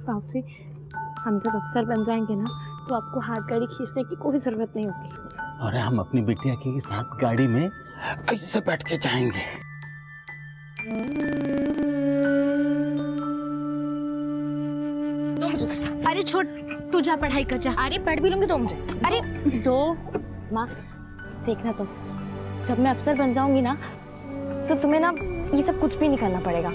बाबूजी, हम जब अफसर बन जाएंगे ना तो आपको हाथ गाड़ी खींचने की कोई जरूरत नहीं होगी। और हम अपनी बिटिया के साथ गाड़ी में ऐसे बैठ के जाएंगे। अरे छोड़, तू जा पढ़ाई कर जा। अरे पढ़ भी लूंगी तो मुझे। अरे दो माँ, देखना तुम, जब मैं अफसर बन जाऊंगी ना तो तुम्हें ना ये सब कुछ भी नहीं करना पड़ेगा।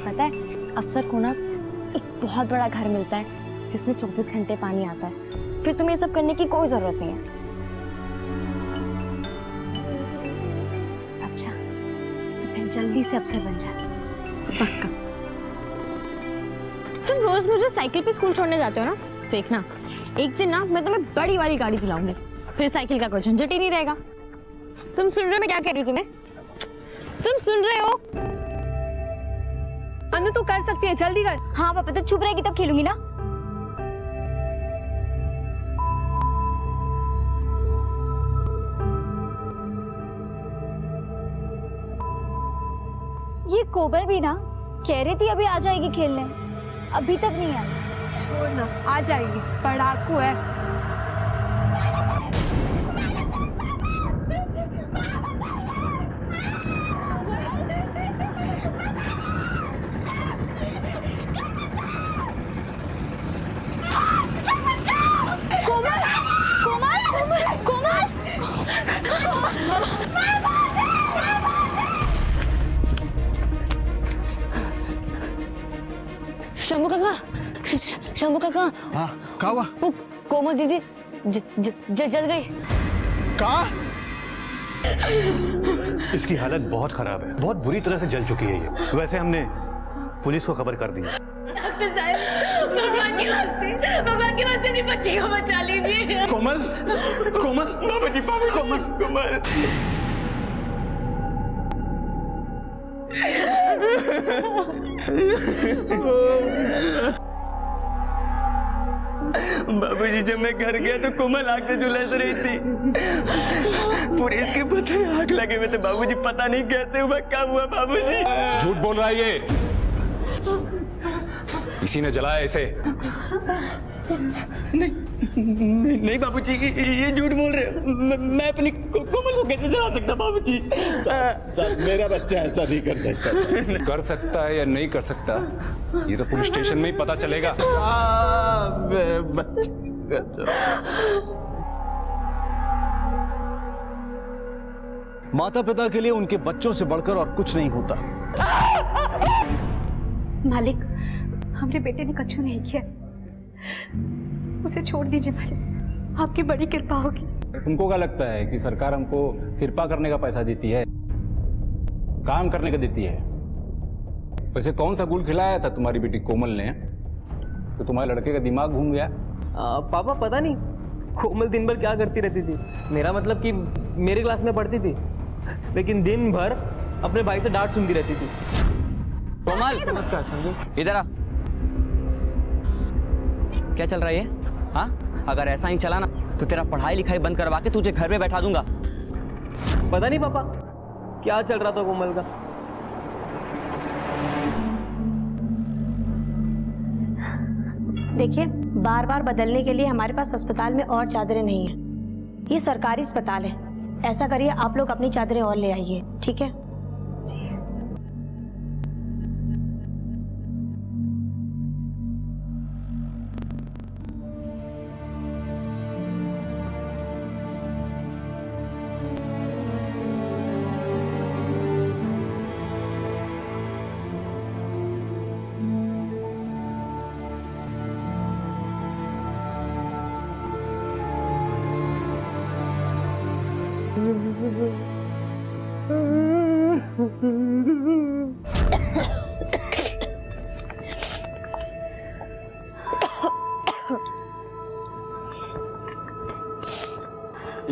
पता है अफसर को ना एक बहुत बड़ा घर मिलता है जिसमें 24 घंटे पानी आता है, फिर तुम्हें ये सब करने की कोई जरूरत नहीं है। अच्छा, तो फिर जल्दी से अफसर बन जा। पक्का। तुम रोज मुझे साइकिल पे स्कूल छोड़ने जाते हो ना, देखना एक दिन ना मैं तुम्हें बड़ी वाली गाड़ी दिलाऊंगी, फिर साइकिल का कोई झंझट ही नहीं रहेगा। तुम सुन रहे हो मैं क्या कह रही हूँ तुम्हें? तुम सुन रहे हो? अनु तू कर सकती है, जल्दी कर। हाँ पापा, तो चुप रहेगी तब खेलूंगी ना। ये कोमल भी ना कह रही थी अभी आ जाएगी खेलने, अभी तक नहीं आई। छोड़ ना, आ जाएगी, पढ़ाकू है। कोमल, कोमल, कोमल, शंभू काका, शंभू काका। हाँ, क्या हुआ? वो कोमल दीदी जल गई। कहाँ? इसकी हालत बहुत खराब है, बहुत बुरी तरह से जल चुकी है ये। वैसे हमने पुलिस को खबर कर दी है। भगवान के वास्ते अपनी बच्ची को बचा लीजिए। कोमल, कोमल, बाबूजी, कोमल, कोमल। बाबूजी, जब मैं घर गया तो कोमल आग से झुलस रही थी। पूरे इसके पत्थर आग लगे हुए थे बाबूजी, पता नहीं कैसे हुआ, क्या हुआ बाबूजी। झूठ बोल रहा है ये, इसी ने जलाया इसे। नहीं बाबूजी, ये झूठ बोल रहे हैं। मैं अपनी कोमल को कैसे जला सकता बाबूजी? सर, मेरा बच्चा ऐसा नहीं कर सकता। कर सकता है या नहीं कर सकता ये तो पुलिस स्टेशन में ही पता चलेगा। मेरे बच्चे माता पिता के लिए उनके बच्चों से बढ़कर और कुछ नहीं होता। मालिक, हमरे बेटे ने कछु नहीं किया, उसे छोड़ दीजिए मालिक, आपकी बड़ी कृपा होगी। तुमको क्या लगता है कि सरकार हमको कृपा करने का पैसा देती है, काम करने का देती है? वैसे कौन सा गुल खिलाया था तुम्हारी बेटी कोमल ने तो तुम्हारे लड़के का दिमाग घूम गया? पापा पता नहीं कोमल दिन भर क्या करती रहती थी। मेरा मतलब कि मेरे क्लास में पढ़ती थी, लेकिन दिन भर अपने भाई से डांट सुनती रहती थी। कोमल, इधर आ। क्या चल रहा है ये? हाँ, अगर ऐसा ही चला ना तो तेरा पढ़ाई लिखाई बंद करवा के तुझे घर में बैठा दूंगा। पता नहीं पापा क्या चल रहा था कोमल का। देखिए, बार बार बदलने के लिए हमारे पास अस्पताल में और चादरें नहीं है। ये सरकारी अस्पताल है। ऐसा करिए, आप लोग अपनी चादरें और ले आइए, ठीक है?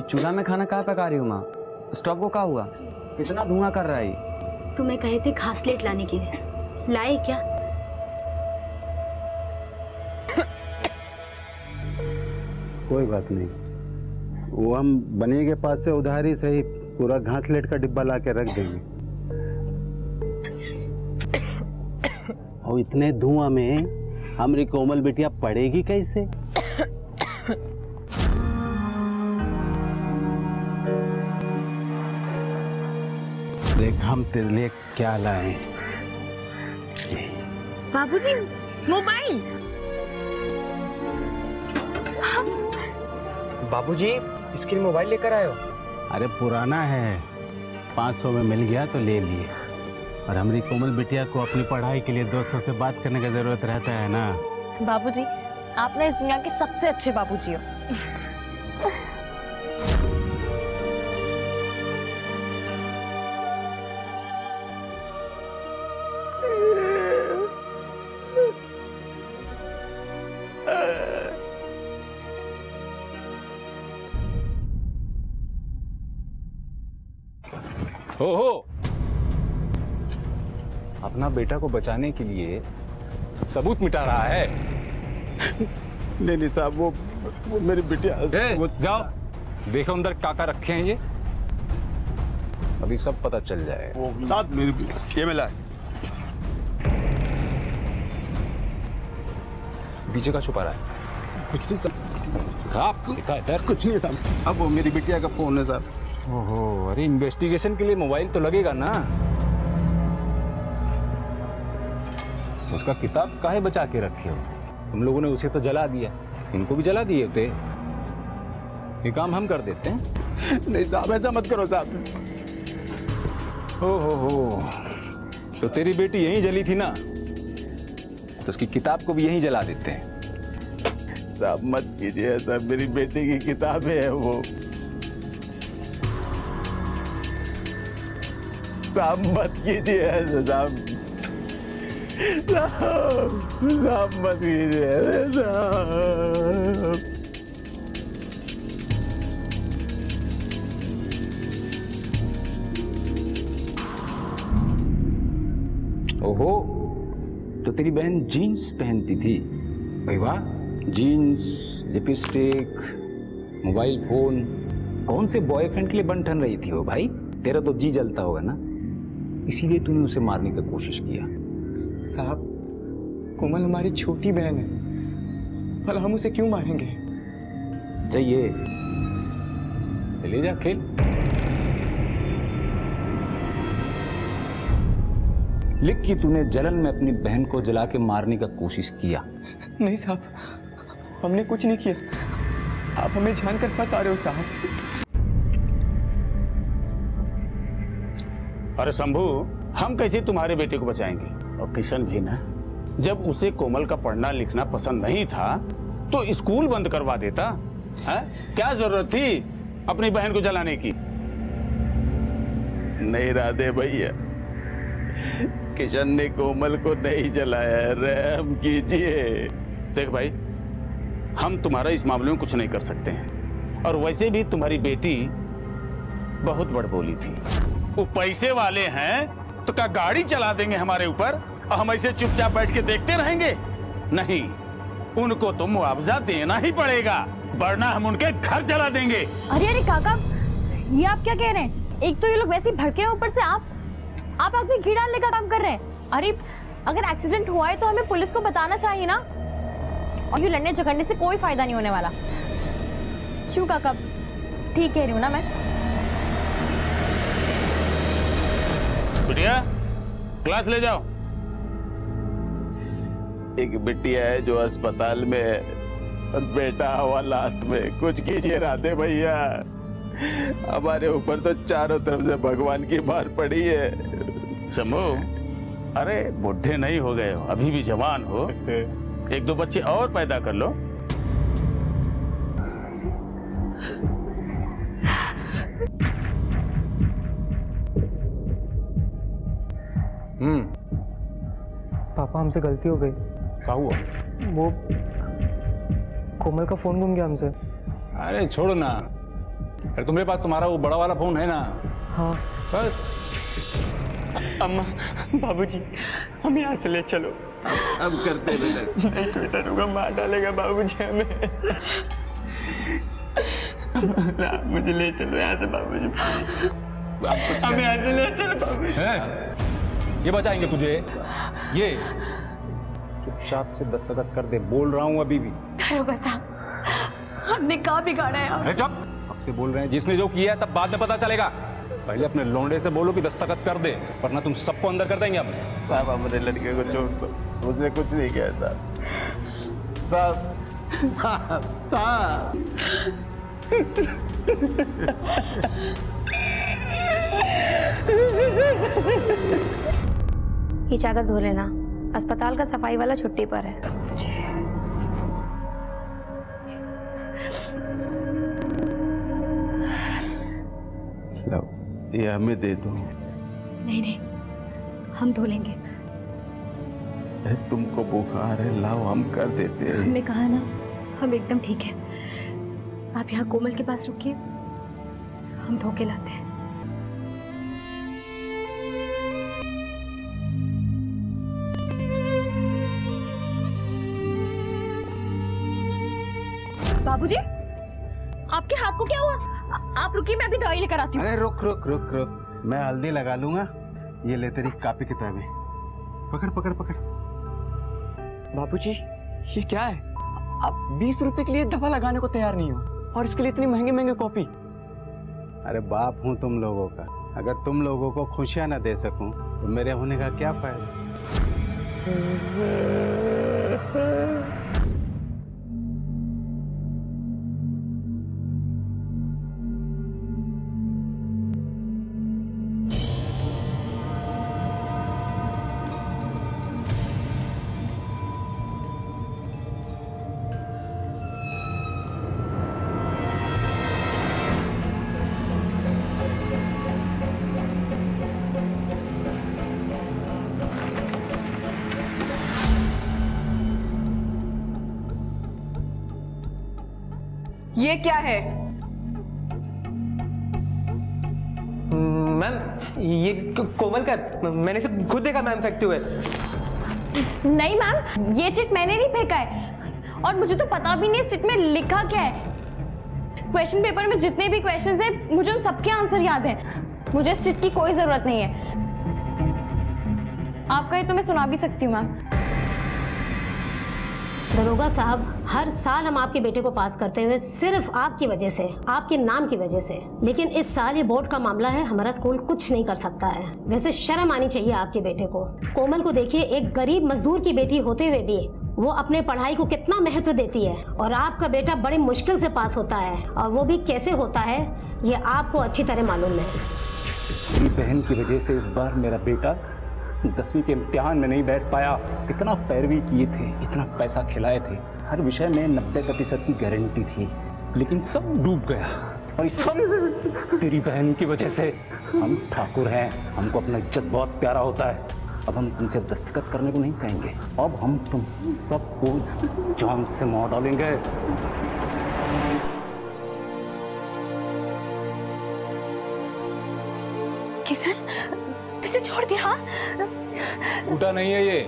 चूल्हा में खाना कहाँ पका रही हूँ माँ? स्टोव को क्या हुआ? कितना धुआं कर रहा है ये? तुम्हें कहे थे घासलेट लाने के लिए, लाए क्या? कोई बात नहीं, वो हम बनी के पास से उधारी से ही पूरा घासलेट का डिब्बा ला के रख देंगे। और इतने धुआं में हमारी कोमल बिटिया पढ़ेगी कैसे? देख हम तेरे लिए क्या लाए। बाबूजी मोबाइल। बाबूजी इसके लिए मोबाइल लेकर आए हो? अरे पुराना है, 500 में मिल गया तो ले लिए। और हमारी कोमल बिटिया को अपनी पढ़ाई के लिए दोस्तों से बात करने का जरूरत रहता है ना। बाबूजी आप ना इस दुनिया के सबसे अच्छे बाबूजी हो। हो अपना बेटा को बचाने के लिए सबूत मिटा रहा है। नहीं साहब, वो मेरी बिटिया। वो जाओ देखो अंदर काका रखे हैं ये, अभी सब पता चल जाएगा। वो साथ मेरी ये मिला है। पीछे का छुपा रहा है? कुछ नहीं साहब। आपको इधर कुछ नहीं साहब। अब वो मेरी बिटिया का फोन है साहब। ओहो, अरे इन्वेस्टिगेशन के लिए मोबाइल तो लगेगा ना। उसका किताब काहे बचा के रखे हो? तुम लोगों ने उसे तो जला दिया, इनको भी जला दिए थे। ये काम हम कर देते हैं। नहीं साहब, ऐसा मत करो साहब। हो तो तेरी बेटी यहीं जली थी ना, तो उसकी किताब को भी यहीं जला देते हैं। साहब मत कीजिए ऐसा, मेरी बेटी की किताबें है वो। साहब मत कीजिए ऐसा साहब। साहब मत कीजिए साहब। ओहो, तो तेरी बहन जीन्स पहनती थी? भाई वाह, जीन्स, लिपस्टिक, मोबाइल फोन, कौन से बॉयफ्रेंड के लिए बन ठन रही थी वो भाई? तेरा तो जी जलता होगा ना, इसीलिए तूने उसे मारने की कोशिश किया। साहब कोमल हमारी छोटी बहन है, भला हम उसे क्यों मारेंगे? चाहिए ले जा खेल। लिख कि तूने जलन में अपनी बहन को जला के मारने का कोशिश किया। नहीं साहब, हमने कुछ नहीं किया, आप हमें जानकर फंसा रहे हो साहब। अरे शंभू, हम कैसे तुम्हारे बेटे को बचाएंगे? और किशन भी ना, जब उसे कोमल का पढ़ना लिखना पसंद नहीं था तो स्कूल बंद करवा देता है? क्या जरूरत थी अपनी बहन को जलाने की? नहीं राधे भैया, किशन ने कोमल को नहीं जलाया, रहम कीजिए। देख भाई, हम तुम्हारा इस मामले में कुछ नहीं कर सकते हैं, और वैसे भी तुम्हारी बेटी बहुत बड़बोली थी। वो पैसे वाले हैं तो क्या गाड़ी चला देंगे हमारे ऊपर और हम ऐसे चुपचाप बैठ के देखते रहेंगे? नहीं, उनको तो मुआवजा देना ही पड़ेगा, वरना हम उनके घर जला देंगे। अरे अरे काका, ये आप क्या कह रहे हैं? एक तो ये लोग वैसे ही भड़के हैं, ऊपर से आप आदमी घी डालने का काम कर रहे हैं। अरे अगर एक्सीडेंट हुआ है तो हमें पुलिस को बताना चाहिए ना, और ये लड़ने झगड़ने से कोई फायदा नहीं होने वाला। क्यों काका, ठीक कह रही हूँ ना मैं? बिटिया क्लास ले जाओ। एक बिटिया है जो अस्पताल में है और बेटा हवालात में। कुछ कीजिए राधे भैया, हमारे ऊपर तो चारों तरफ से भगवान की मार पड़ी है। शंभू, अरे बुढ़े नहीं हो गए हो, अभी भी जवान हो, एक दो बच्चे और पैदा कर लो। पापा हमसे गलती हो गई। क्या हुआ? वो कोमल का फोन गुम गया हमसे। अरे छोड़ो ना, अरे तुम्हारे पास तुम्हारा वो बड़ा वाला फोन है ना? हाँ बस। अम्मा, बाबूजी, हम यहाँ से ले चलो। अब करते बेटा। नहीं तो इधर होगा, मार डालेगा बाबूजी हमें। ना, मुझे ले चलो यहाँ से बाबूजी, हमें यहाँ से ले चलो बाबूजी। ये बचाएंगे तुझे, ये चुपचाप से दस्तखत कर दे, बोल रहा हूँ अभी भी। दरोगा साहब, हमने क्या बिगाड़ा है? अरे चुप, अब से बोल रहे हैं, जिसने जो किया है तब बाद में पता चलेगा। पहले अपने लौंडे से बोलो कि दस्तखत कर दे, वरना तुम सबको अंदर कर देंगे हमने। साहब हमारे लड़के को छोड़ दो, मुझे कुछ नहीं कहता साहब। साहब ये चादर धो लेना, अस्पताल का सफाई वाला छुट्टी पर है। लो ये हमें दे दो। नहीं नहीं, हम धो लेंगे। अरे तुमको बुखार है, लाओ हम कर देते हैं। हमने कहा ना, हम एकदम ठीक है। आप यहाँ कोमल के पास रुकिए, हम धो के लाते हैं। बाबूजी, आपके हाथ को क्या हुआ? आप रुकिए, मैं अभी दवाई लेकर आती हूँ। अरे रुक रुक रुक रुक, मैं हल्दी लगा लूंगा। ये ले तेरी कॉपी किताबें, पकड़ पकड़ पकड़। बाबूजी, ये क्या है? आप 20 रुपए के लिए दवा लगाने को तैयार नहीं हो, और इसके लिए इतनी महंगी महंगी कॉपी। अरे बाप हूँ तुम लोगों का, अगर तुम लोगों को खुशियां ना दे सकूं तो मेरे होने का क्या फायदा। ये क्या है? मैम, ये कोमल का, मैंने इसे खुद देखा मैम फेंकते हुए। नहीं मैम, ये चिट मैंने नहीं फेंका है, और मुझे तो पता भी नहीं चिट में लिखा क्या है। क्वेश्चन पेपर में जितने भी क्वेश्चंस हैं, मुझे उन सबके आंसर याद हैं। मुझे इस चिट की कोई जरूरत नहीं है। आप कहे तो मैं सुना भी सकती हूँ मैम। दरोगा साहब, हर साल हम आपके बेटे को पास करते हुए सिर्फ आपकी वजह से, आपके नाम की वजह से। लेकिन इस साल ये बोर्ड का मामला है, हमारा स्कूल कुछ नहीं कर सकता है। वैसे शर्म आनी चाहिए आपके बेटे को। कोमल को देखिए, एक गरीब मजदूर की बेटी होते हुए भी वो अपने पढ़ाई को कितना महत्व देती है, और आपका बेटा बड़ी मुश्किल से पास होता है, और वो भी कैसे होता है ये आपको अच्छी तरह मालूम है। मेरी बहन की वजह से इस बार मेरा बेटा 10वीं के इम्तिहान में नहीं बैठ पाया। इतना पैरवी किए थे, इतना पैसा खिलाए थे, हर विषय में 90% की गारंटी थी, लेकिन सब डूब गया। और सब तेरी बहन की वजह से। हम ठाकुर हैं, हमको अपना इज्जत बहुत प्यारा होता है। अब हम तुमसे दस्तखत करने को नहीं कहेंगे, अब हम तुम सबको जान से मार डालेंगे। किशन, तुझे छोड़ दिया? उठा नहीं है ये,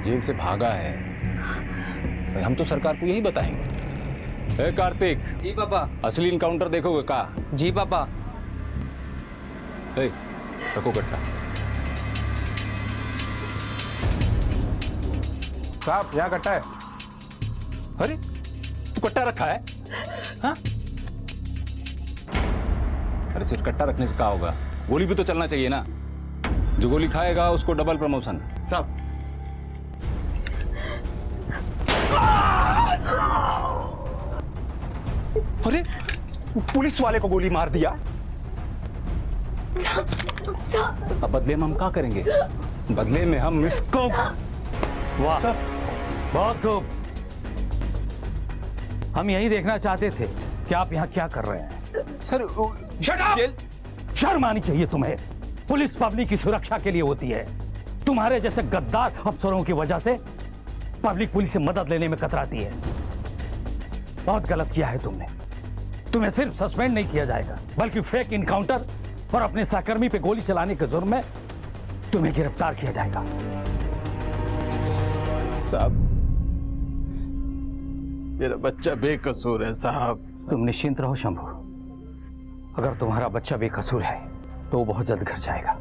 जेल से भागा है। हम तो सरकार को यही बताएंगे। ए कार्तिक। जी पापा। असली इनकाउंटर देखोगे का? जी पापा। ए, रखो कट्टा। साहब, यहाँ कट्टा है। अरे तू कट्टा रखा है? हाँ? अरे सिर्फ कट्टा रखने से क्या होगा? गोली भी तो चलना चाहिए ना। जो गोली खाएगा उसको डबल प्रमोशन। साहब, अरे पुलिस वाले को गोली मार दिया। अब बदले में हम क्या करेंगे? बदले में हम इसको। वाह, बहुत खूब। हम यही देखना चाहते थे कि आप यहाँ क्या कर रहे हैं। सर, शर्म आनी चाहिए तुम्हें। पुलिस पब्लिक की सुरक्षा के लिए होती है। तुम्हारे जैसे गद्दार अफसरों की वजह से पब्लिक पुलिस से मदद लेने में कतराती है। बहुत गलत किया है तुमने। तुम्हें सिर्फ सस्पेंड नहीं किया जाएगा, बल्कि फेक इनकाउंटर और अपने सहकर्मी पे गोली चलाने के जुर्म में तुम्हें गिरफ्तार किया जाएगा। साहब, मेरा बच्चा बेकसूर है साहब। तुम निश्चिंत रहो शंभू, अगर तुम्हारा बच्चा बेकसूर है तो वो बहुत जल्द घर जाएगा।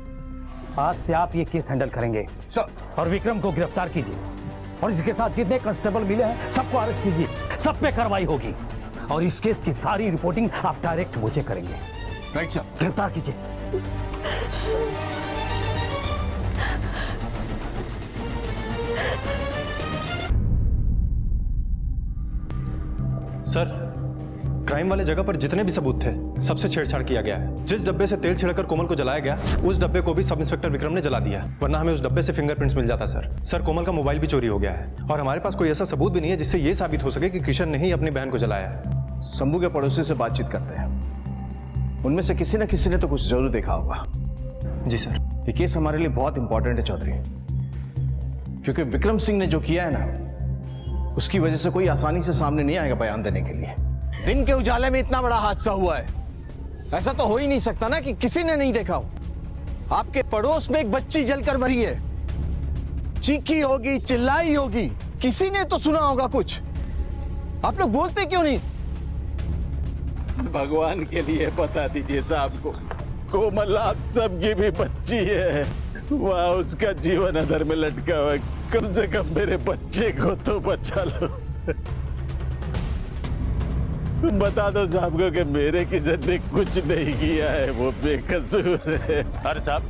आज से आप ये केस हैंडल करेंगे सर। और विक्रम को गिरफ्तार कीजिए और इसके साथ जितने कांस्टेबल मिले हैं सबको अरेस्ट कीजिए। सब पे कार्रवाई होगी और इस केस की सारी रिपोर्टिंग आप डायरेक्ट मुझे करेंगे। Right sir. गिरफ्तार कीजिए। सर, क्राइम वाले जगह पर जितने भी सबूत थे सबसे छेड़छाड़ किया गया है। जिस डब्बे से तेल छिड़कर कोमल को जलाया गया उस डब्बे को भी सब इंस्पेक्टर विक्रम ने जला दिया, वरना हमें उस डब्बे से फिंगरप्रिंट्स मिल जाता। सर, कोमल का मोबाइल भी चोरी हो गया है और हमारे पास कोई ऐसा सबूत भी नहीं है जिससे ये साबित हो सके कि किशन ने ही अपनी बहन को जलाया है। शंभू के पड़ोसी से बातचीत करते हैं, उनमें से किसी न किसी ने तो कुछ जरूर देखा होगा। जी सर। ये केस हमारे लिए बहुत इंपॉर्टेंट है चौधरी, क्योंकि विक्रम सिंह ने जो किया है ना उसकी वजह से कोई आसानी से सामने नहीं आएगा बयान देने के लिए। दिन के उजाले में इतना बड़ा हादसा हुआ है, ऐसा तो हो ही नहीं सकता ना कि किसी ने नहीं देखा हो। आपके पड़ोस में एक बच्ची जलकर मरी है, चीखी होगी, चिल्लाई होगी, किसी ने तो सुना होगा कुछ। आप लोग बोलते क्यों नहीं? भगवान के लिए बता दीजिए साहब को, कोमल आप सबकी भी बच्ची है, वहां उसका जीवन अधर में लटका हुआ है। कम से कम मेरे बच्चे को तो बचा लो। बता दो साहब को कि मेरे किशन ने कुछ नहीं किया है, वो बेकसूर है। अरे साहब,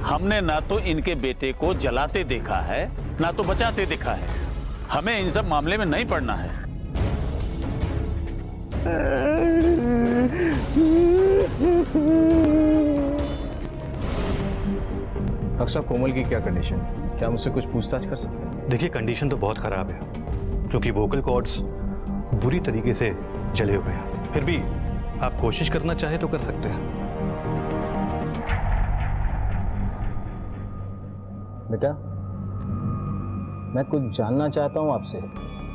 हमने ना तो इनके बेटे को जलाते देखा है ना तो बचाते देखा है। हमें इन सब मामले में नहीं पड़ना है। डॉक्टर साहब, कोमल की क्या कंडीशन है? क्या मुझसे कुछ पूछताछ कर सकते हैं? देखिए, कंडीशन तो बहुत खराब है क्योंकि वोकल कॉर्ड्स बुरी तरीके से जले हुए हैं। फिर भी आप कोशिश करना चाहे तो कर सकते हैं। बेटा, मैं कुछ जानना चाहता हूं आपसे।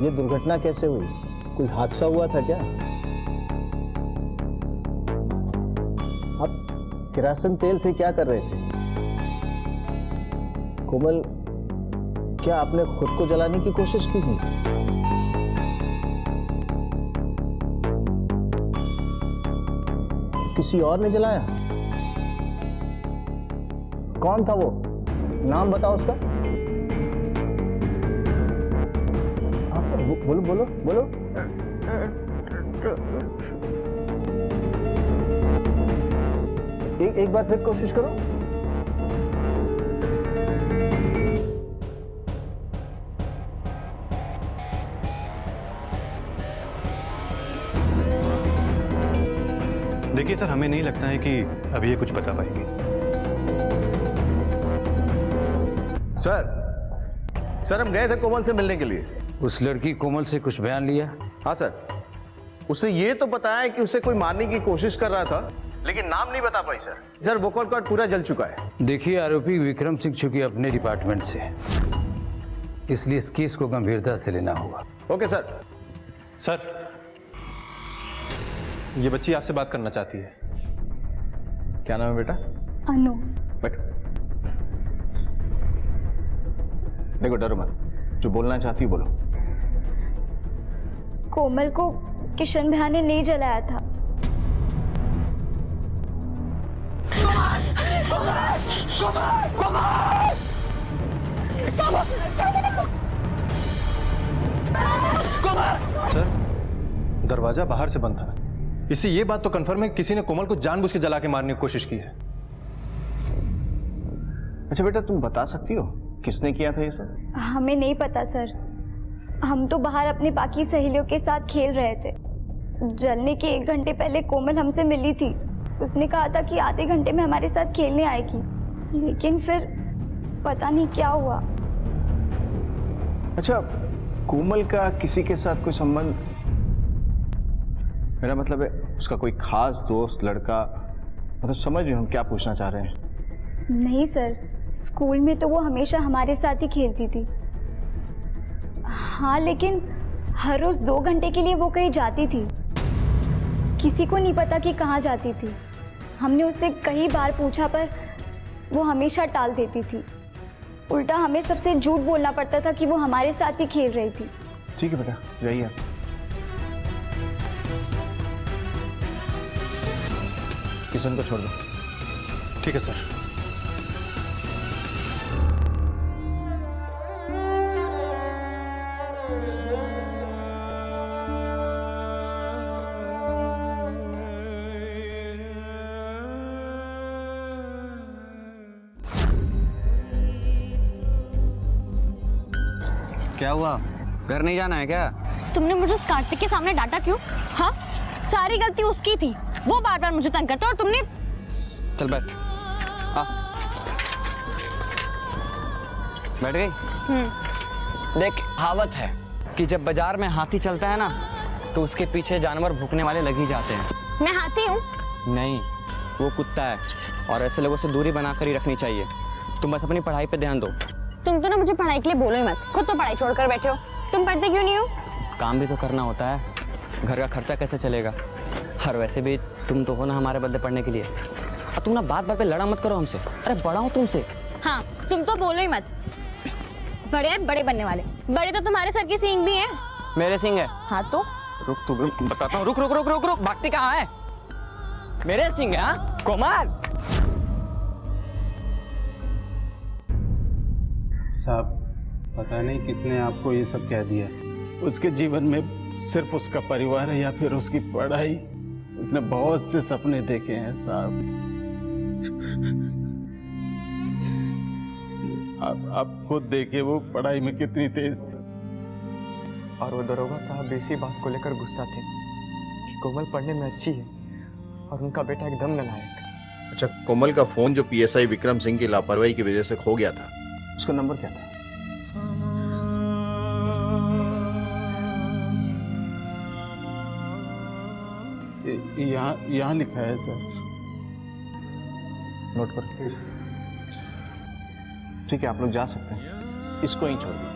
ये दुर्घटना कैसे हुई? कोई हादसा हुआ था क्या? आप किरासन तेल से क्या कर रहे थे? कोमल, क्या आपने खुद को जलाने की कोशिश की थी? किसी और ने जलाया? कौन था वो? नाम बताओ उसका। बोलो बोलो बोलो। एक बार फिर कोशिश करो। देखिए सर, हमें नहीं लगता है कि अभी ये कुछ बता पाएगी। सर हम गए थे कोमल से मिलने के लिए। उस लड़की कोमल से कुछ बयान लिया? हाँ सर, उसे ये तो बताया कि उसे कोई मारने की कोशिश कर रहा था, लेकिन नाम नहीं बता पाई सर। सर, वोकल कॉर्ड पूरा जल चुका है। देखिए, आरोपी विक्रम सिंह चूंकि अपने डिपार्टमेंट से है, इसलिए इस केस को गंभीरता से लेना होगा। Okay sir. सर, ये बच्ची आपसे बात करना चाहती है। क्या नाम है बेटा? अनु। बैठो। देखो, डरो मत, जो बोलना चाहती बोलो। कोमल को किशन भैया ने नहीं जलाया था। सर, दरवाजा बाहर से बंद था, इससे ये बात तो कंफर्म है कि किसी ने कोमल को जानबूझ के जला के मारने की कोशिश की है। अच्छा बेटा, तुम बता सकती हो किसने किया था ये सब? हमें नहीं पता सर, हम तो बाहर अपनी बाकी सहेलियों के साथ खेल रहे थे। जलने के 1 घंटे पहले कोमल हमसे मिली थी। उसने कहा था कि आधे घंटे में हमारे साथ खेलने आएगी, लेकिन फिर पता नहीं क्या हुआ। अच्छा, कोमल का किसी के साथ कोई संबंध? मेरा मतलब है उसका कोई खास दोस्त, लड़का, मतलब समझ रहे हो हम क्या पूछना चाह रहे हैं? नहीं सर, स्कूल में तो वो हमेशा हमारे साथ ही खेलती थी। हाँ, लेकिन हर रोज 2 घंटे के लिए वो कहीं जाती थी। किसी को नहीं पता कि कहाँ जाती थी। हमने उससे कई बार पूछा पर वो हमेशा टाल देती थी। उल्टा हमें सबसे झूठ बोलना पड़ता था कि वो हमारे साथ ही खेल रही थी। ठीक है बेटा, जाइए। किशन को छोड़ दो। ठीक है सर। क्या हुआ, घर नहीं जाना है क्या? तुमने मुझे उस कार्तिक के सामने डांटा क्यों? हाँ, सारी गलती उसकी थी, वो बार बार मुझे तंग करता और तुमने। चल बैठ, आ बैठ गई। देख, कहावत है कि जब बाजार में हाथी चलता है ना तो उसके पीछे जानवर भूखने वाले लग ही जाते हैं। मैं हाथी हूँ? नहीं, वो कुत्ता है और ऐसे लोगों से दूरी बनाकर ही रखनी चाहिए। तुम बस अपनी पढ़ाई पे ध्यान दो। तुम तो ना मुझे पढ़ाई के लिए बोलो ही मत, खुद तो पढ़ाई छोड़कर बैठे हो। तुम पढ़ते क्यों नहीं हो? काम भी तो करना होता है, घर का खर्चा कैसे चलेगा? और वैसे भी तुम तो हो ना हमारे बदले पढ़ने के लिए। अब तुम ना बात बात पे लड़ा मत करो हमसे, अरे बड़ा हूँ तुमसे। हाँ, तुम तो बोलो ही मत। बड़े हैं बड़े बनने वाले, बड़े तो तुम्हारे सर की सींग भी हैं। मेरे सिंह है? हाँ तो रुक, तू रुक, बताता हूँ। रुक रुक रुक रुक रुक, भागती कहाँ है? मेरे सिंह है? हाँ कोमार। साहब, पता नहीं किसने आपको ये सब कह दिया। उसके जीवन में सिर्फ उसका परिवार है या फिर उसकी पढ़ाई। उसने बहुत से सपने देखे हैं साहब। आप खुद देखिए वो पढ़ाई में कितनी तेज थी। और वो दरोगा साहब इसी बात को लेकर गुस्सा थे कि कोमल पढ़ने में अच्छी है और उनका बेटा एकदम नालायक। अच्छा, कोमल का फोन जो पीएसआई विक्रम सिंह की लापरवाही की वजह से खो गया था, उसका नंबर क्या था? यहाँ लिखा है सर। नोट कर प्लीज। ठीक है, आप लोग जा सकते हैं, इसको यहीं छोड़ दीजिए।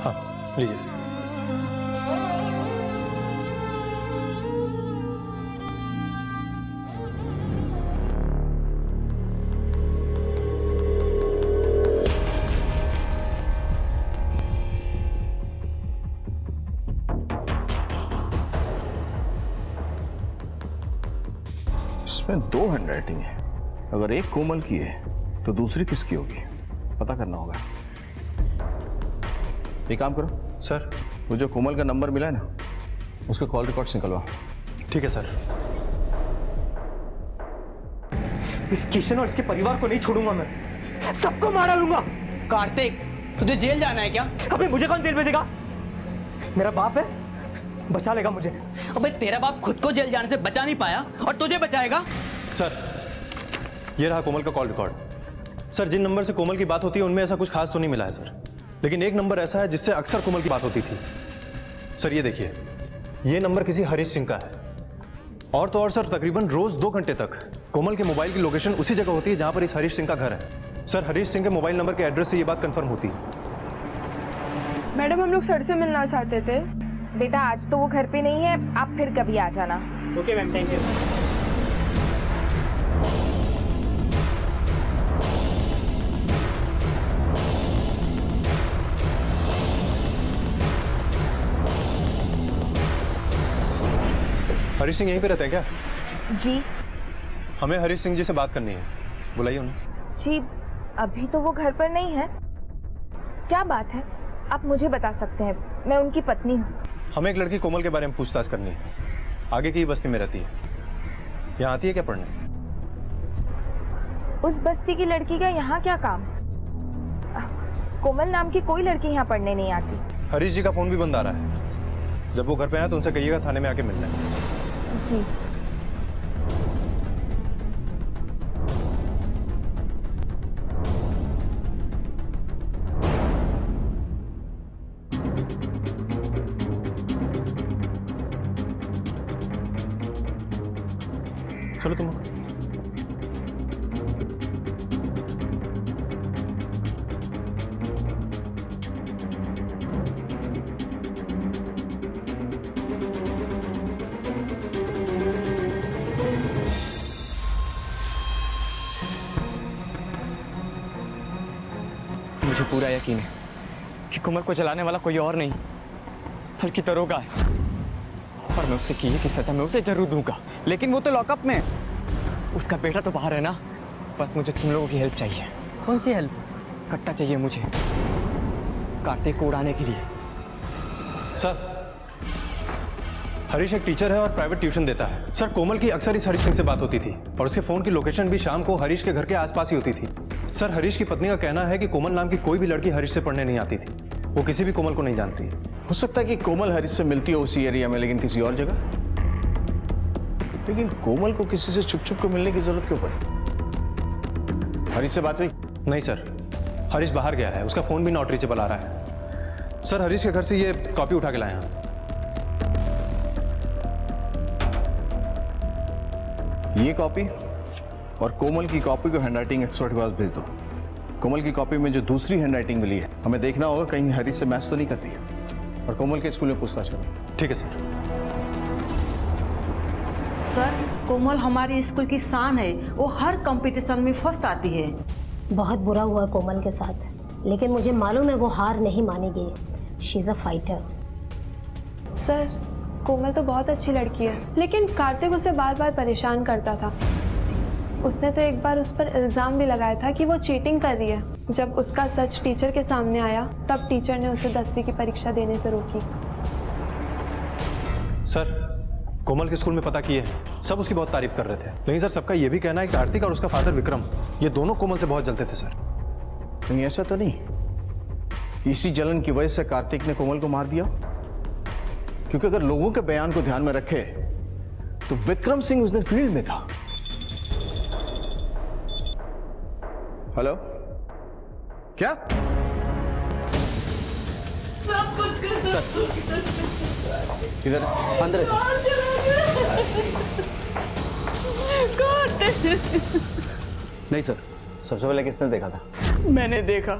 हाँ लीजिए। इसमें 2 हैंडराइटिंग है। अगर एक कोमल की है तो दूसरी किसकी होगी, पता करना होगा। एक काम करो सर, वो जो कोमल का नंबर मिला है ना, उसके कॉल रिकॉर्ड्स निकलवाओ। ठीक है सर। इस किशन और इसके परिवार को नहीं छोड़ूंगा मैं, सबको मार डालूंगा। कार्तिक, तुझे जेल जाना है क्या? अबे मुझे कौन जेल भेजेगा? मेरा बाप है, बचा लेगा मुझे। अबे तेरा बाप खुद को जेल जाने से बचा नहीं पाया और तुझे बचाएगा? सर, ये रहा कोमल का कॉल रिकॉर्ड। सर, जिन नंबर से कोमल की बात होती है उनमें ऐसा कुछ खास तो नहीं मिला है सर, लेकिन एक नंबर ऐसा है जिससे अक्सर कोमल की बात होती थी। सर ये देखिए, ये नंबर किसी हरीश सिंह का है। और तो और सर, तकरीबन रोज 2 घंटे तक कोमल के मोबाइल की लोकेशन उसी जगह होती है जहां पर इस हरीश सिंह का घर है। सर, हरीश सिंह के मोबाइल नंबर के एड्रेस से ये बात कंफर्म होती है। मैडम, हम लोग सर से मिलना चाहते थे। बेटा, आज तो वो घर पे नहीं है, आप फिर कभी आ जाना। Okay ma'am, thank you. Harish Singh यहीं पे रहते हैं क्या? जी। हमें हरीश सिंह जी से बात करनी है, बुलाइए उन्हें। जी, अभी तो वो घर पर नहीं है। क्या बात है, आप मुझे बता सकते हैं, मैं उनकी पत्नी हूँ। हमें एक लड़की कोमल के बारे में पूछताछ करनी है, आगे की ही बस्ती में रहती है। यहाँ आती है क्या पढ़ने? उस बस्ती की लड़की का यहाँ क्या काम? कोमल नाम की कोई लड़की यहाँ पढ़ने नहीं आती। हरीश जी का फोन भी बंद आ रहा है। जब वो घर पे आए तो उनसे कहिएगा थाने में आके मिलना है। जी। चलो तुम। मुझे पूरा यकीन है कि कोमल को जलाने वाला कोई और नहीं बल्कि दरोगा है, और मैं उसके किए की सजा मैं उसे जरूर दूंगा। लेकिन वो तो लॉकअप में, उसका बेटा तो बाहर है ना। बस मुझे तुम लोगों की हेल्प चाहिए। कौन सी हेल्प? कट्टा चाहिए मुझे कार्तिक को उड़ाने के लिए। सर, हरीश एक टीचर है और प्राइवेट ट्यूशन देता है। सर, कोमल की अक्सर इस हरीश सिंह से बात होती थी और उसके फोन की लोकेशन भी शाम को हरीश के घर के आसपास ही होती थी। सर, हरीश की पत्नी का कहना है कि कोमल नाम की कोई भी लड़की हरीश से पढ़ने नहीं आती थी। वो किसी भी कोमल को नहीं जानती। हो सकता है कि कोमल हरीश से मिलती हो उसी एरिया में, लेकिन किसी और जगह। लेकिन कोमल को किसी से छुप छुप को मिलने की जरूरत क्यों पड़ी? हरीश से बात हुई? नहीं सर, हरीश बाहर गया है, उसका फोन भी नॉट रीचेबल आ रहा है। सर हरीश के घर से ये कॉपी उठा के लाए हैं। ये कॉपी और कोमल की कॉपी को हैंडराइटिंग एक्सपर्ट के पास भेज दो। कोमल की कॉपी में जो दूसरी हैंडराइटिंग मिली है, हमें देखना होगा कहीं हरीश से मैच तो नहीं करती है। और कोमल के स्कूल में पूछताछ करो। ठीक है सर। सर, कोमल हमारे स्कूल की शान है, वो हर कंपटीशन में फर्स्ट आती है। बहुत बुरा हुआ कोमल के साथ, लेकिन मुझे मालूम है वो हार नहीं मानेगी। She is a fighter. Sir, Komal तो बहुत अच्छी लड़की है, लेकिन कार्तिक उसे बार बार परेशान करता था। उसने तो एक बार उस पर इल्ज़ाम भी लगाया था कि वो चीटिंग कर रही है। जब उसका सच टीचर के सामने आया, तब टीचर ने उसे 10वीं की परीक्षा देने से रोकी। सर, कोमल के स्कूल में पता किए, सब उसकी बहुत तारीफ कर रहे थे। लेकिन सर सबका ये भी कहना है कि कार्तिक और उसका फादर विक्रम, ये दोनों कोमल से बहुत जलते थे सर। कहीं ऐसा तो नहीं कि इसी जलन की वजह से कार्तिक ने कोमल को मार दिया? क्योंकि अगर लोगों के बयान को ध्यान में रखे तो विक्रम सिंह उस दिन फील्ड में था। हेलो, क्या? सब कुछ सर, इधर अंदर है सर। नहीं सर। सबसे पहले किसने देखा था? मैंने देखा,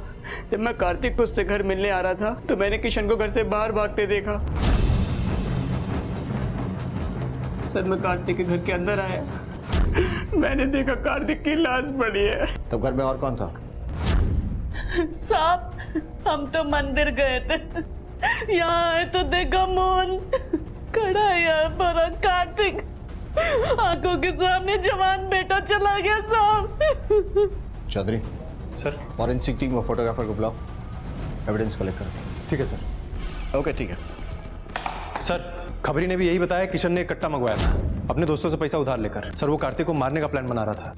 जब मैं कार्तिक को उससे घर मिलने आ रहा था तो मैंने किशन को घर से बाहर भागते देखा। सर, मैं कार्तिक के घर के अंदर आया, मैंने देखा कार्तिक की लाश पड़ी है। तब घर में और कौन था? साहब, हम तो मंदिर गए थे, यहाँ आए तो देखा मोहन खड़ा है यहाँ पर। कार्तिक आंखों के सामने जवान बेटा चला गया साहब। चौधरी सर, फॉरेंसिक टीम और फोटोग्राफर को बुलाओ, एविडेंस कलेक्ट करो। ठीक है सर। ओके, ठीक है। सर, खबरी ने भी यही बताया, किशन ने एक कट्टा मंगवाया था अपने दोस्तों से पैसा उधार लेकर। सर, वो कार्तिक को मारने का प्लान बना रहा था।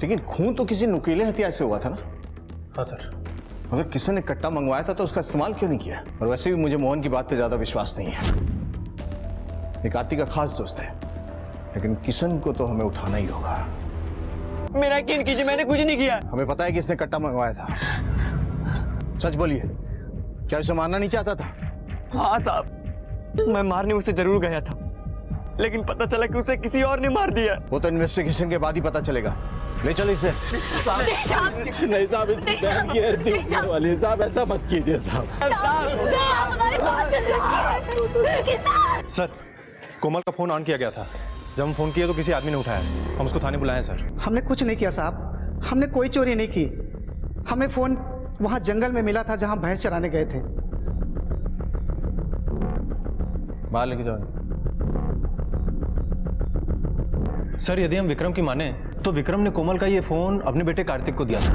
लेकिन खून तो किसी नुकीले हथियार से हुआ था ना? हाँ सर। अगर किसी ने कट्टा मंगवाया था तो उसका इस्तेमाल क्यों नहीं किया? और वैसे भी मुझे मोहन की बात पे ज्यादा विश्वास नहीं है। ये कार्तिक का खास दोस्त है, लेकिन किशन को तो हमें उठाना ही होगा। मेरा यकीन कीजिए, मैंने कुछ नहीं किया। हमें पता है कि इसने कट्टा मंगवाया था। सच बोलिए, क्या उसे मारना नहीं चाहता था? हाँ साहब, मैं मारने उसे जरूर गया था, लेकिन पता चला कि उसे किसी और ने मार दिया। वो तो इन्वेस्टिगेशन के बाद ही पता चलेगा। ले चलो इसे। नहीं साहब, इसकी बहन की आरती होने वाली है साहब, ऐसा मत कीजिए साहब। सर, कोमल का फोन ऑन किया गया था। जब हम फोन किया तो किसी आदमी ने उठाया, हम उसको थाने बुलाए सर। हमने कुछ नहीं किया साहब, हमने कोई चोरी नहीं की। हमें फोन वहां जंगल में मिला था जहां भैंस चराने गए थे। बाहर लेके जाओ। सर, यदि हम विक्रम की माने तो विक्रम ने कोमल का ये फोन अपने बेटे कार्तिक को दिया था,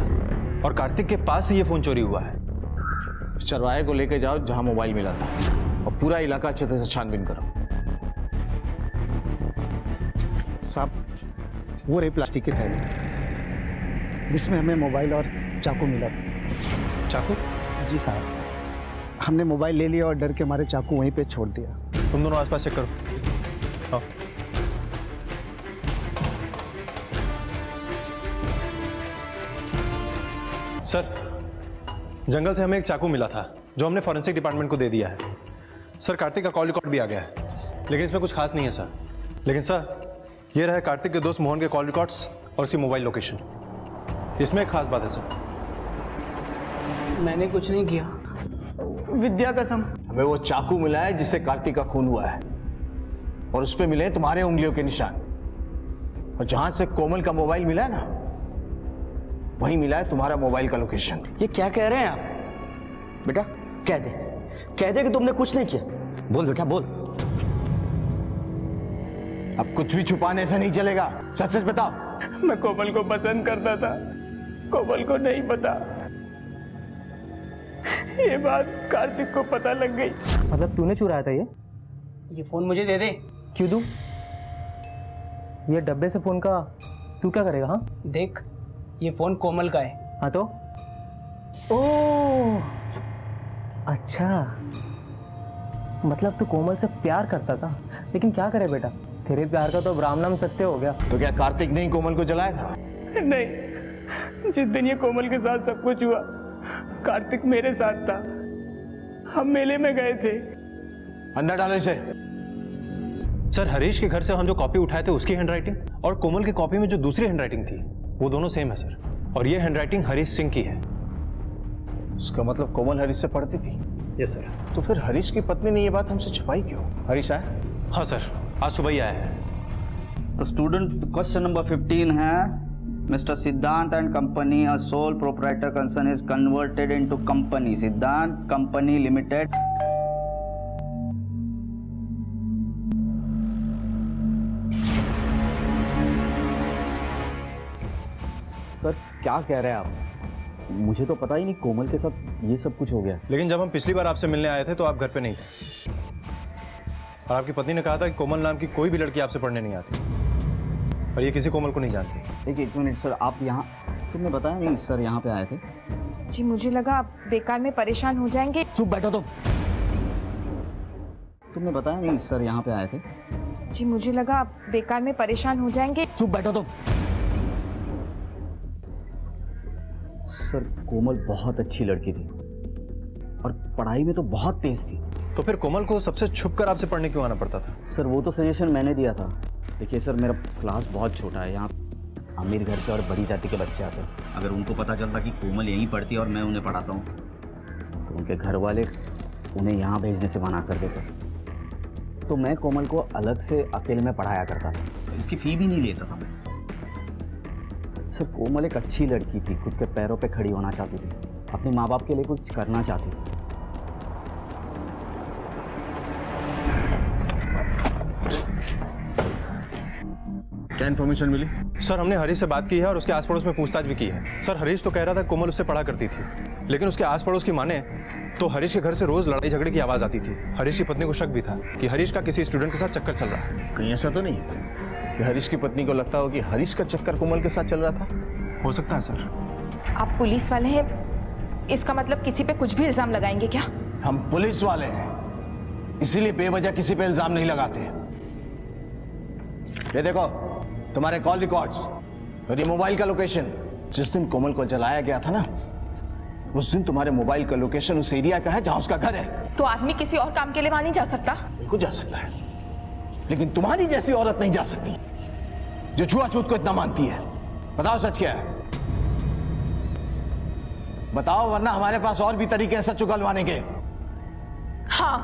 और कार्तिक के पास से ये फोन चोरी हुआ है। चरवाहे को लेके जाओ जहां मोबाइल मिला था, और पूरा इलाका अच्छे तरह से छानबीन करो। साहब, वो रही प्लास्टिक की थैली जिसमें हमें मोबाइल और चाकू मिला था। चाकू? जी साहब, हमने मोबाइल ले लिया और डर के मारे चाकू वहीं पे छोड़ दिया। तुम दोनों आसपास चेक करो। आओ। सर, जंगल से हमें एक चाकू मिला था जो हमने फॉरेंसिक डिपार्टमेंट को दे दिया है। सर, कार्तिक का कॉल रिकॉर्ड भी आ गया है, लेकिन इसमें कुछ खास नहीं है सर। लेकिन सर, ये रहे कार्तिक के दोस्त मोहन के कॉल रिकॉर्ड्स और उसकी मोबाइल लोकेशन। इसमें एक खास बात है सर। मैंने कुछ नहीं किया, विद्या कसम। हमें वो चाकू मिला है जिससे कार्तिक का खून हुआ है, और उस पे मिले तुम्हारे उंगलियों के निशान। और जहां से कोमल का मोबाइल मिला है ना, वहीं मिला है तुम्हारा मोबाइल का लोकेशन। ये क्या कह रहे हैं आप? बेटा कह दे कि तुमने कुछ नहीं किया। बोल बेटा बोल। अब कुछ भी छुपाने से नहीं चलेगा, सच सच बताओ। मैं कोमल को पसंद करता था, कोमल को नहीं पता। ये बात कार्तिक को पता लग गई। मतलब तूने चुराया था ये फोन मुझे दे दे। क्यों दूं? ये डब्बे से फोन का तू क्या करेगा? हाँ देख, ये फोन कोमल का है। हाँ तो? ओह, अच्छा, मतलब तू कोमल से प्यार करता था, लेकिन क्या करे बेटा, तेरे प्यार का तो अब राम नाम सत्य हो गया। तो क्या कार्तिक ने ही कोमल को जलाया था? नहीं, जिस दिन ये कोमल के साथ सब कुछ हुआ कार्तिक मेरे साथ था, हम मेले में गए थे। अंदर डालो इसे। सर, हरीश के घर से हम जो कॉपी उठाए थे उसकी हैंडराइटिंग और कोमल की कॉपी में जो दूसरी हैंडराइटिंग थी वो दोनों सेम है सर, और ये हैंडराइटिंग हरीश सिंह की है। उसका मतलब कोमल हरीश से पढ़ती थी? Yes sir. तो फिर हरीश की पत्नी ने ये बात हमसे छुपाई क्यों? हरीश आया? हाँ सर, आज सुबह ही आया है। तो स्टूडेंट क्वेश्चन नंबर 15 है, मिस्टर सिद्धांत and company a sole proprietor concern is converted into company सिद्धांत कंपनी लिमिटेड। सर क्या कह रहे हैं आप? मुझे तो पता ही नहीं कोमल के साथ ये सब कुछ हो गया। लेकिन जब हम पिछली बार आपसे मिलने आए थे तो आप घर पे नहीं थे, और आपकी पत्नी ने कहा था कि कोमल नाम की कोई भी लड़की आपसे पढ़ने नहीं आती, और ये किसी कोमल को नहीं जानती। एक मिनट सर, आप यहाँ, तुमने बताया नहीं सर यहाँ पे आए थे? जी मुझे लगा आप बेकार में परेशान हो जाएंगे। चुप बैठो तो। तुमने बताया नहीं सर यहाँ पे आए थे? जी मुझे लगा आप बेकार में परेशान हो जाएंगे। चुप बैठो तो। सर कोमल बहुत अच्छी लड़की थी और पढ़ाई में तो बहुत तेज थी। तो फिर कोमल को सबसे छुप कर आपसे पढ़ने क्यों आना पड़ता था? सर वो तो सजेशन मैंने दिया था। देखिए सर, मेरा क्लास बहुत छोटा है, यहाँ अमीर घर के और बड़ी जाति के बच्चे आते हैं। अगर उनको पता चलता कि कोमल यहीं पढ़ती है और मैं उन्हें पढ़ाता हूँ तो उनके घर वाले उन्हें यहाँ भेजने से मना कर देते। तो मैं कोमल को अलग से अकेले में पढ़ाया करता था, इसकी फ़ी भी नहीं लेता था मैं। सर कोमल एक अच्छी लड़की थी, खुद के पैरों पे खड़ी होना चाहती थी, अपने माँ बाप के लिए कुछ करना चाहती थी। क्या इन्फॉर्मेशन मिली? सर हमने हरीश से बात की है और उसके आस पड़ोस में पूछताछ भी की है। सर हरीश तो कह रहा था कोमल उससे पढ़ा करती थी, लेकिन उसके आस पड़ोस की माने तो हरीश के घर से रोज लड़ाई झगड़े की आवाज आती थी। हरीश की पत्नी को शक भी था कि हरीश का किसी स्टूडेंट के साथ चक्कर चल रहा है। कहीं ऐसा तो नहीं कि हरीश की पत्नी को लगता हो कि हरीश का चक्कर कोमल के साथ चल रहा था? हो सकता है सर। आप पुलिस वाले हैं, इसका मतलब किसी पे कुछ भी इल्जाम लगाएंगे क्या? हम पुलिस वाले हैं, इसीलिए बेवजह किसी पे इल्जाम नहीं लगाते। ये देखो तुम्हारे कॉल रिकॉर्ड्स और ये मोबाइल का लोकेशन। जिस दिन कोमल को जलाया गया था ना, उस दिन तुम्हारे मोबाइल का लोकेशन उस एरिया का है जहां उसका घर है। तो आदमी किसी और काम के लिए वहां नहीं जा सकता? बिल्कुल जा सकता है, लेकिन तुम्हारी जैसी औरत नहीं जा सकती जो छुआछूत को इतना मानती है। बताओ सच क्या है, बताओ, वरना हमारे पास और भी तरीके हैं सच उगलवाने के। हाँ,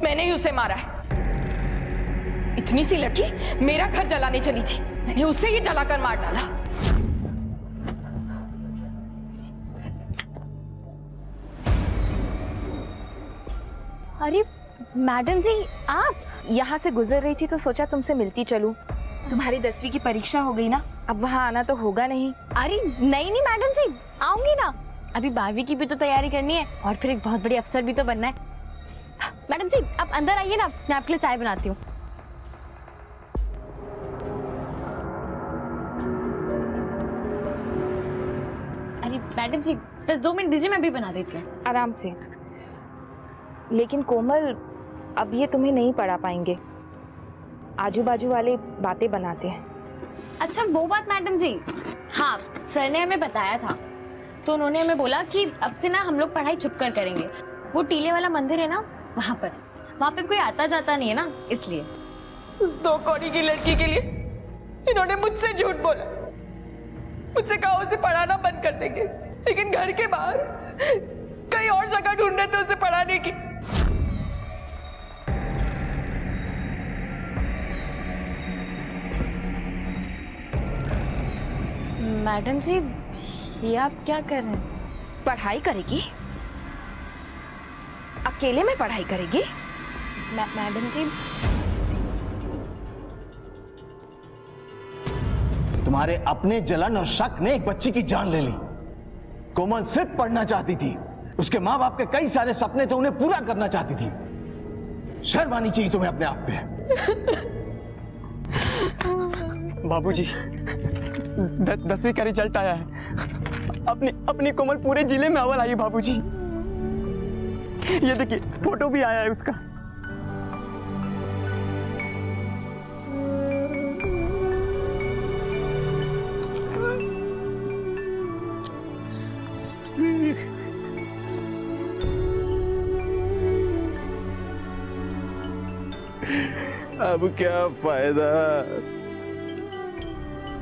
मैंने ही उसे मारा है। इतनी सी लड़की मेरा घर जलाने चली थी, मैंने उसे ही जलाकर मार डाला। अरे मैडम जी, आप यहाँ से गुजर रही थी तो सोचा तुमसे मिलती चलूं। तुम्हारी 10वीं की परीक्षा हो गई ना, अब वहाँ आना तो होगा नहीं। अरे नहीं नहीं मैडम जी, आऊंगी ना। अभी 12वीं की भी तो तैयारी करनी है और फिर एक बहुत बड़ी अफसर भी तो बनना है। मैडम जी आप अंदर आइए ना, मैं आपके लिए चाय बनाती हूँ। अरे मैडम जी बस 2 मिनट दीजिए, मैं भी बना देती हूँ। आराम से। लेकिन कोमल, अब ये तुम्हें नहीं पढ़ा पाएंगे, आजू बाजू वाले बातें बनाते हैं। अच्छा वो बात मैडम जी, हाँ सर ने हमें बताया था, तो उन्होंने हमें बोला कि अब से ना हम लोग पढ़ाई छुप कर करेंगे। वो टीले वाला मंदिर है ना, वहाँ पे कोई आता जाता नहीं है ना, इसलिए। उस 2 कौड़ी की लड़की के लिए इन्होंने मुझसे झूठ बोला, मुझसे कहा उसे पढ़ाना बंद कर देंगे, लेकिन घर के बाहर कहीं और जगह ढूंढ रहे थे उसे पढ़ाने की। मैडम जी ये आप क्या कर रहे हैं? पढ़ाई करेगी? अकेले में पढ़ाई करेगी? मैडम जी तुम्हारे अपने जलन और शक ने एक बच्ची की जान ले ली। कोमल सिर्फ पढ़ना चाहती थी, उसके माँ बाप के कई सारे सपने थे उन्हें पूरा करना चाहती थी। शर्म आनी चाहिए तुम्हें अपने आप पे। बाबूजी 10वीं का रिजल्ट आया है, अपनी कोमल पूरे जिले में अव्वल आई बाबूजी। ये देखिए फोटो भी आया है उसका। अब क्या फायदा,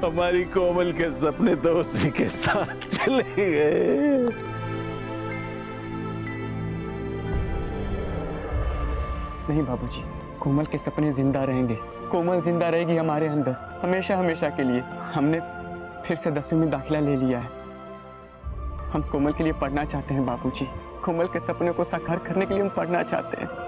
हमारी कोमल के सपने तो उसी के साथ चले गए। नहीं बाबूजी, कोमल के सपने जिंदा रहेंगे। कोमल जिंदा रहेगी हमारे अंदर हमेशा हमेशा के लिए। हमने फिर से 10वीं में दाखिला ले लिया है। हम कोमल के लिए पढ़ना चाहते हैं बाबूजी। कोमल के सपने को साकार करने के लिए हम पढ़ना चाहते हैं।